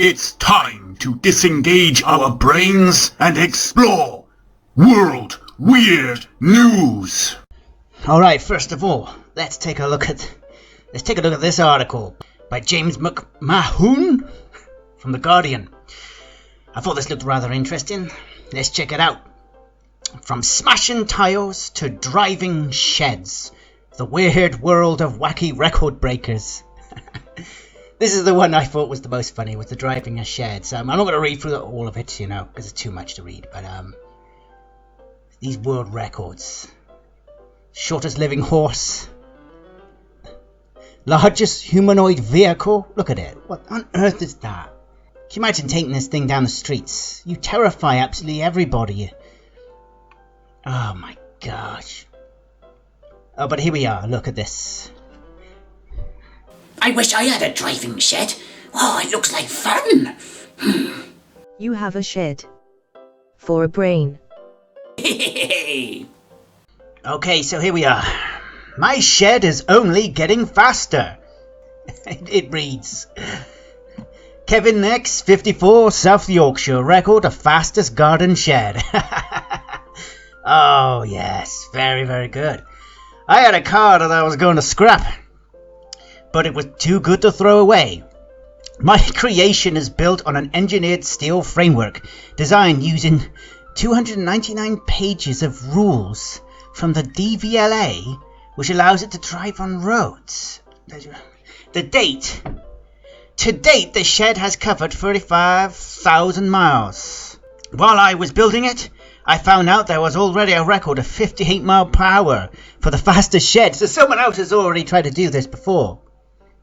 It's time to disengage our brains and explore World Weird News. Alright, first of all, let's take a look at this article by James McMahon from The Guardian. I thought this looked rather interesting. Let's check it out. From smashing tires to driving sheds. The weird world of wacky record breakers. This is the one I thought was the most funny, was the driving a shed. So I'm not going to read through all of it, because it's too much to read. But these world records. Shortest living horse. Largest humanoid vehicle. Look at it. What on earth is that? Can you imagine taking this thing down the streets? You terrify absolutely everybody. Oh my gosh. Oh, but here we are. Look at this. I wish I had a driving shed. Oh, it looks like fun. You have a shed. For a brain. Okay, so here we are. My shed is only getting faster. It reads. Kevin X, 54, South Yorkshire, record of fastest garden shed. Oh, yes. Very, very good. I had a car that I was going to scrap, but it was too good to throw away. My creation is built on an engineered steel framework designed using 299 pages of rules from the DVLA, which allows it to drive on roads. To date, the shed has covered 35,000 miles. While I was building it, I found out there was already a record of 58 miles per hour for the fastest shed, so someone else has already tried to do this before.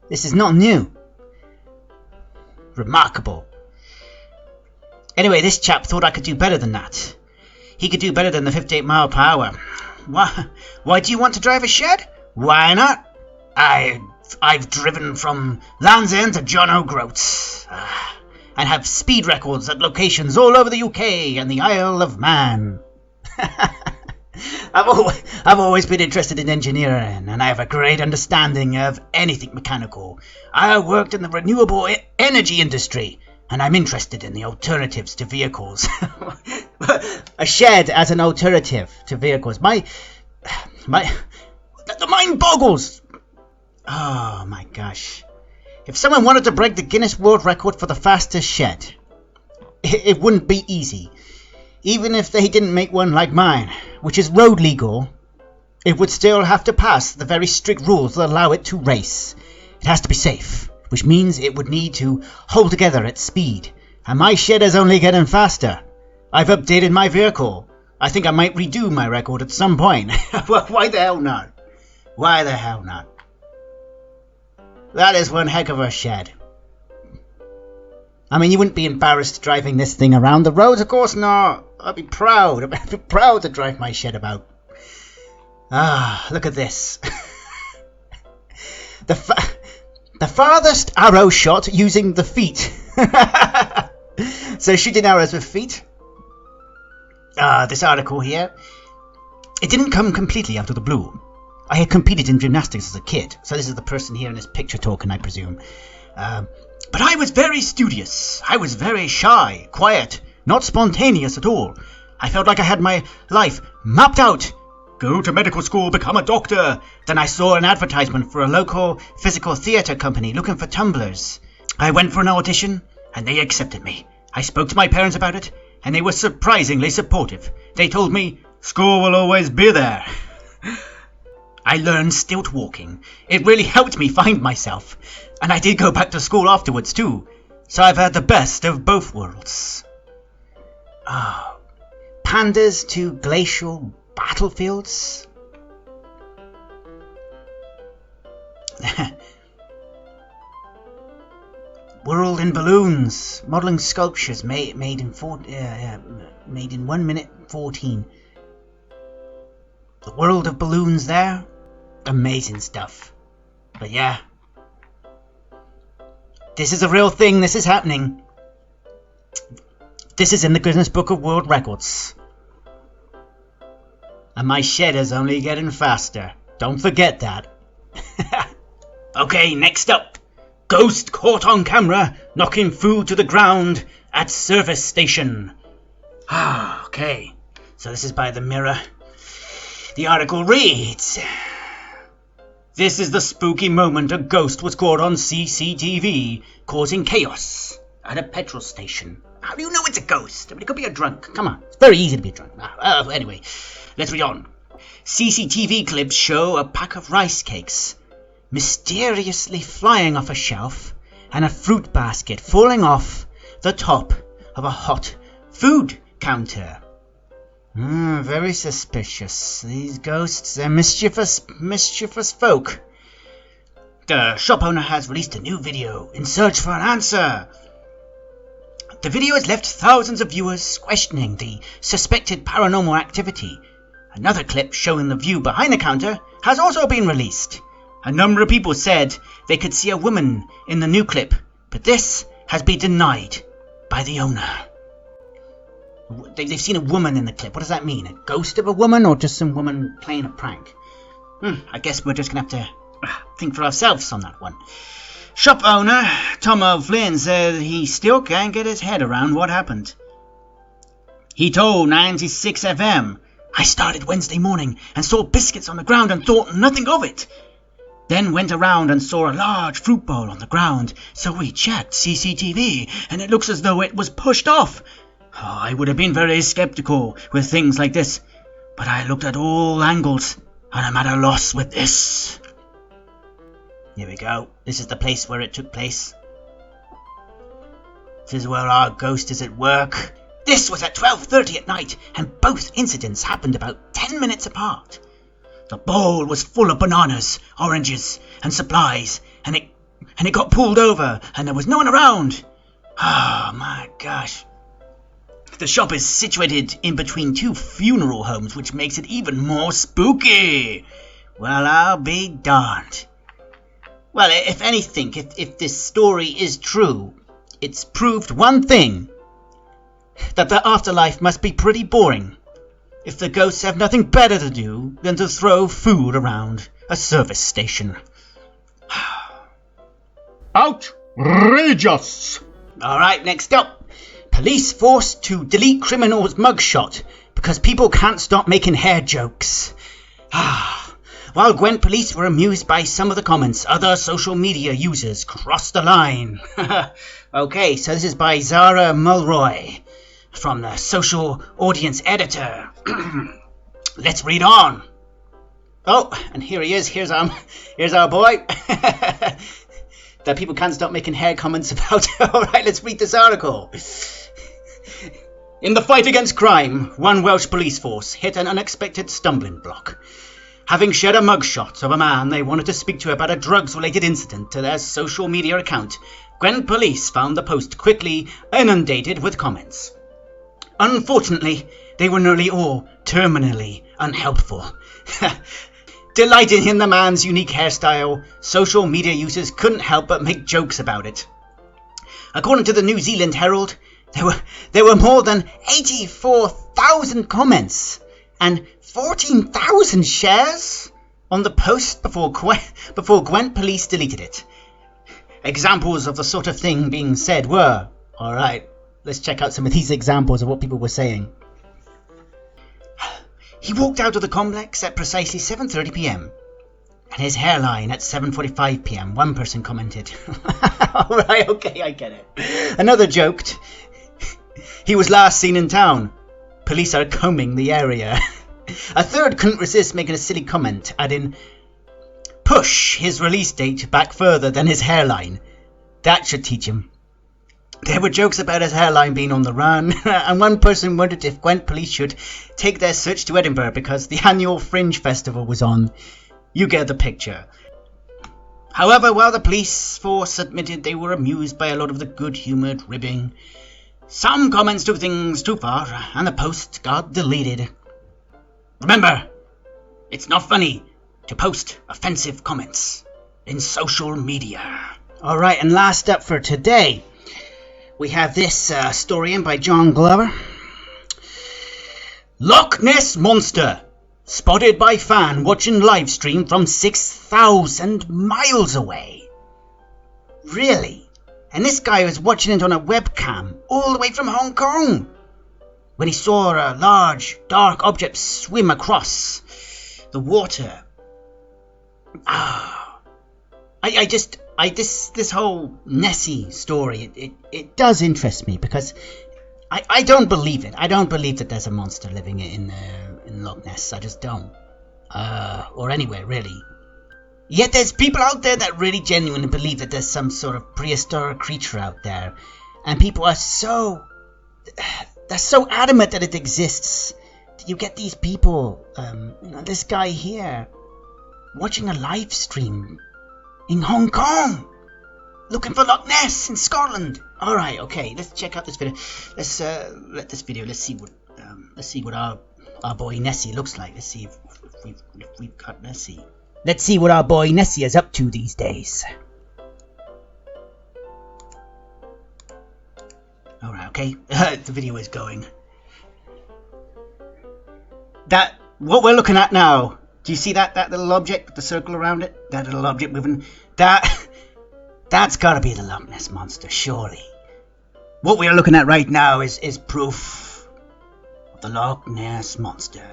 This is not new. Remarkable. Anyway, this chap thought I could do better than that. He could do better than the 58 miles per hour. Why do you want to drive a shed? Why not? I've driven from Land's End to John O'Groats and have speed records at locations all over the UK and the Isle of Man. I've always been interested in engineering, and I have a great understanding of anything mechanical. I worked in the renewable energy industry, and I'm interested in the alternatives to vehicles. A shed as an alternative to vehicles. The mind boggles. Oh my gosh. If someone wanted to break the Guinness World Record for the fastest shed, it wouldn't be easy. Even if they didn't make one like mine, which is road legal, it would still have to pass the very strict rules that allow it to race. It has to be safe, which means it would need to hold together at speed. And my shed is only getting faster. I've updated my vehicle. I think I might redo my record at some point. Well, why the hell not? Why the hell not? That is one heck of a shed. I mean, you wouldn't be embarrassed driving this thing around the roads? Of course not. I'd be proud. I'd be proud to drive my shed about. Ah, look at this. The farthest arrow shot using the feet. So shooting arrows with feet. This article here. It didn't come completely out of the blue. I had competed in gymnastics as a kid. So this is the person here in this picture talking, I presume. But I was very studious. I was very shy, quiet, not spontaneous at all. I felt like I had my life mapped out. Go to medical school, become a doctor. Then I saw an advertisement for a local physical theatre company looking for tumblers. I went for an audition, and they accepted me. I spoke to my parents about it, and they were surprisingly supportive. They told me, school will always be there. I learned stilt walking. It really helped me find myself. And I did go back to school afterwards too. So I've had the best of both worlds. Pandas to glacial battlefields? World in balloons. Modelling sculptures made in 1 minute 14. The world of balloons there. Amazing stuff. But yeah. This is a real thing. This is happening. This is in the Guinness Book of World Records. And my shed is only getting faster. Don't forget that. Okay, next up. Ghost caught on camera knocking food to the ground at service station. Okay. So this is by the Mirror. The article reads, this is the spooky moment a ghost was caught on CCTV, causing chaos at a petrol station. How do you know it's a ghost? I mean, it could be a drunk. Come on, it's very easy to be a drunk. Anyway, let's read on. CCTV clips show a pack of rice cakes mysteriously flying off a shelf and a fruit basket falling off the top of a hot food counter. Very suspicious. These ghosts, they're mischievous folk. The shop owner has released a new video in search for an answer. The video has left thousands of viewers questioning the suspected paranormal activity. Another clip showing the view behind the counter has also been released. A number of people said they could see a woman in the new clip, but this has been denied by the owner. They've seen a woman in the clip. What does that mean? A ghost of a woman or just some woman playing a prank? I guess we're just going to have to think for ourselves on that one. Shop owner Tom O'Flynn said he still can't get his head around what happened. He told 96 FM, I started Wednesday morning and saw biscuits on the ground and thought nothing of it. Then went around and saw a large fruit bowl on the ground, so we checked CCTV and it looks as though it was pushed off. I would have been very skeptical with things like this, but I looked at all angles and I'm at a loss with this. Here we go. This is the place where it took place. This is where our ghost is at work. This was at 12:30 at night, and both incidents happened about 10 minutes apart. The bowl was full of bananas, oranges, and supplies, and it got pulled over, and there was no one around. Oh my gosh. The shop is situated in between two funeral homes, which makes it even more spooky. Well, I'll be darned. Well, if anything, if this story is true, it's proved one thing. That the afterlife must be pretty boring. If the ghosts have nothing better to do than to throw food around a service station. Outrageous! Alright, next up. Police forced to delete criminal's mugshot because people can't stop making hair jokes. While Gwent police were amused by some of the comments, other social media users crossed the line. Okay, so this is by Zara Mulroy from the social audience editor. Let's read on. Oh, and here he is. Here's our boy. That people can't stop making hair comments about. Alright, let's read this article. In the fight against crime, one Welsh police force hit an unexpected stumbling block. Having shared a mugshot of a man they wanted to speak to about a drugs-related incident to their social media account, Gwent police found the post quickly inundated with comments. Unfortunately, they were nearly all terminally unhelpful. Delighting in the man's unique hairstyle, social media users couldn't help but make jokes about it. According to the New Zealand Herald, there were more than 84,000 comments and 14,000 shares on the post before Gwent police deleted it. Examples of the sort of thing being said were... Alright, let's check out some of these examples of what people were saying. He walked out of the complex at precisely 7:30 p.m. and his hairline at 7:45 p.m, one person commented. Alright, okay, I get it. Another joked, he was last seen in town. Police are combing the area. A third couldn't resist making a silly comment, adding, push his release date back further than his hairline. That should teach him. There were jokes about his hairline being on the run, and one person wondered if Gwent police should take their search to Edinburgh because the annual Fringe Festival was on. You get the picture. However, while the police force admitted they were amused by a lot of the good-humoured ribbing, some comments took things too far, and the post got deleted. Remember, it's not funny to post offensive comments in social media. Alright, and last up for today, we have this story in by John Glover. Loch Ness Monster spotted by fan watching live stream from 6,000 miles away. Really? And this guy was watching it on a webcam all the way from Hong Kong when he saw a large, dark object swim across the water. This whole Nessie story, it does interest me because I don't believe it. I don't believe that there's a monster living in Loch Ness. I just don't. Or anywhere, really. Yet there's people out there that really genuinely believe that there's some sort of prehistoric creature out there. And people are they're so adamant that it exists. You get these people, this guy here, watching a live stream in Hong Kong, looking for Loch Ness in Scotland. All right, okay, let's check out this video. Let's see what our boy Nessie looks like. Let's see if we've got Nessie. Let's see what our boy Nessie is up to these days. All right, okay, the video is going. What we're looking at now. Do you see that little object with the circle around it? That little object moving? That's gotta be the Loch Ness Monster, surely. What we are looking at right now is proof of the Loch Ness Monster.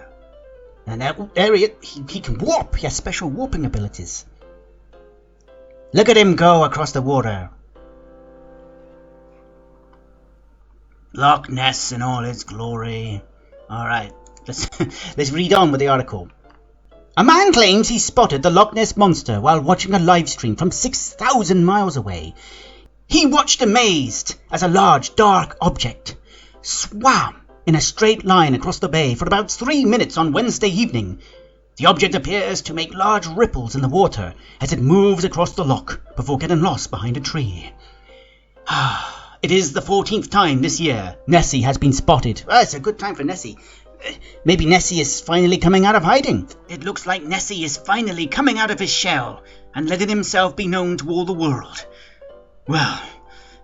And there he can warp. He has special warping abilities. Look at him go across the water. Loch Ness in all its glory. Alright, let's read on with the article. A man claims he spotted the Loch Ness Monster while watching a live stream from 6,000 miles away. He watched amazed as a large, dark object swam in a straight line across the bay for about 3 minutes on Wednesday evening. The object appears to make large ripples in the water as it moves across the loch before getting lost behind a tree. It is the 14th time this year Nessie has been spotted. It's a good time for Nessie. Maybe Nessie is finally coming out of hiding. It looks like Nessie is finally coming out of his shell and letting himself be known to all the world. Well,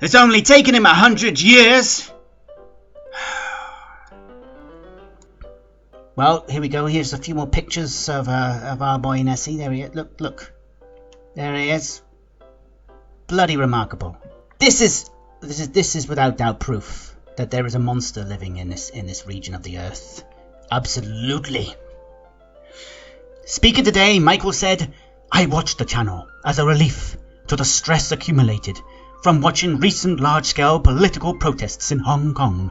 it's only taken him 100 years. Well, here we go. Here's a few more pictures of our boy Nessie. There he is. Look. There he is. Bloody remarkable. This is without doubt proof that there is a monster living in this region of the earth. Absolutely. Speaking today, Michael said, I watched the channel as a relief to the stress accumulated from watching recent large-scale political protests in Hong Kong.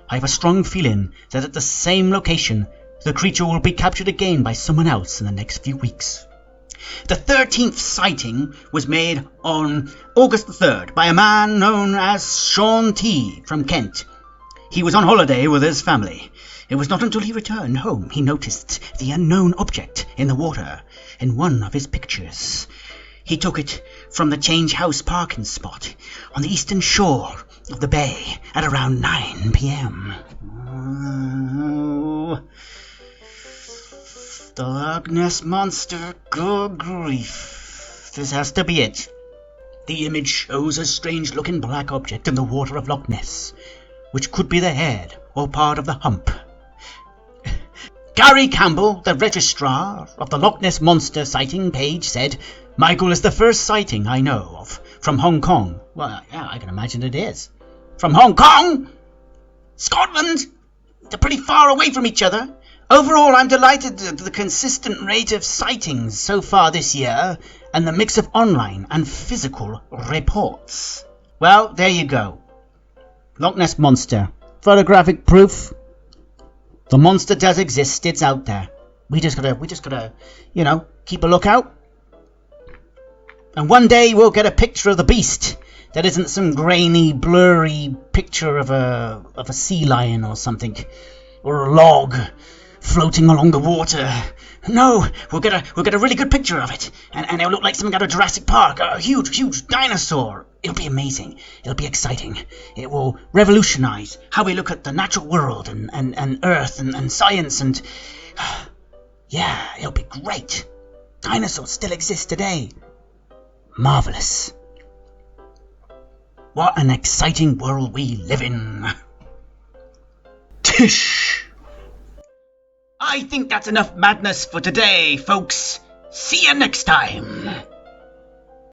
I have a strong feeling that at the same location, the creature will be captured again by someone else in the next few weeks. The 13th sighting was made on August the 3rd by a man known as Sean T. from Kent. He was on holiday with his family. It was not until he returned home he noticed the unknown object in the water in one of his pictures. He took it from the Change House parking spot on the eastern shore of the bay at around 9 p.m. Oh, the Loch Ness Monster, good grief. This has to be it. The image shows a strange-looking black object in the water of Loch Ness, which could be the head or part of the hump. Gary Campbell, the registrar of the Loch Ness Monster sighting page, said, Michael is the first sighting I know of from Hong Kong. Well, yeah, I can imagine it is. From Hong Kong? Scotland? They're pretty far away from each other. Overall, I'm delighted at the consistent rate of sightings so far this year and the mix of online and physical reports. Well, there you go. Loch Ness Monster. Photographic proof. The monster does exist. It's out there. We just gotta, keep a lookout. And one day we'll get a picture of the beast that isn't some grainy, blurry picture of a sea lion or something, or a log floating along the water. No, we'll get a really good picture of it, and it'll look like something out of Jurassic Park, a huge dinosaur. It'll be amazing. It'll be exciting. It will revolutionize how we look at the natural world and Earth and science and yeah, it'll be great. Dinosaurs still exist today. Marvelous. What an exciting world we live in. Tish. I think that's enough madness for today, folks. See you next time.